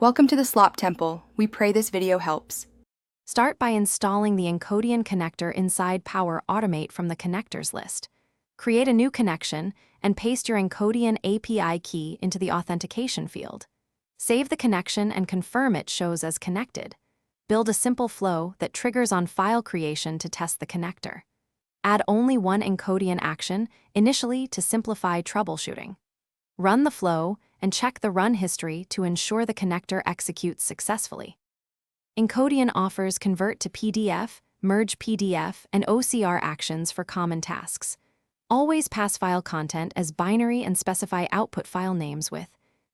Welcome to the Slop Temple. We pray this video helps. Start by installing the Encodian connector inside Power Automate from the connectors list. Create a new connection and paste your Encodian API key into the authentication field. Save the connection and confirm it shows as connected. Build a simple flow that triggers on file creation to test the connector. Add only one Encodian action initially to simplify troubleshooting. Run the flow and check the run history to ensure the connector executes successfully. Encodian offers convert to PDF, merge PDF, and OCR actions for common tasks. Always pass file content as binary and specify output file names with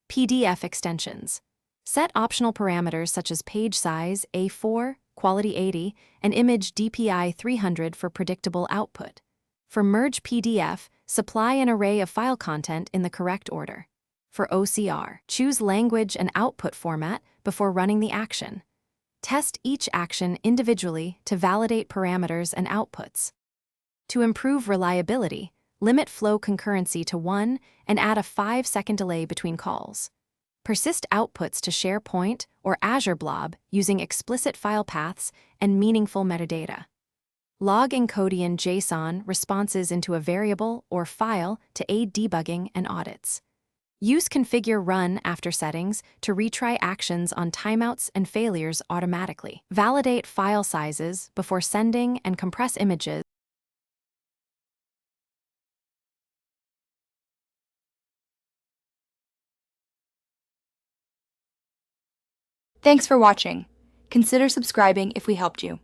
PDF extensions. Set optional parameters such as page size A4, quality 80, and image DPI 300 for predictable output. For merge PDF, supply an array of file content in the correct order. For OCR, choose language and output format before running the action. Test each action individually to validate parameters and outputs. To improve reliability, limit flow concurrency to 1 and add a 5-second delay between calls. Persist outputs to SharePoint or Azure Blob using explicit file paths and meaningful metadata. Log Encodian JSON responses into a variable or file to aid debugging and audits. Use configure run after settings to retry actions on timeouts and failures automatically. Validate file sizes before sending and compress images. Thanks for watching. Consider subscribing if we helped you.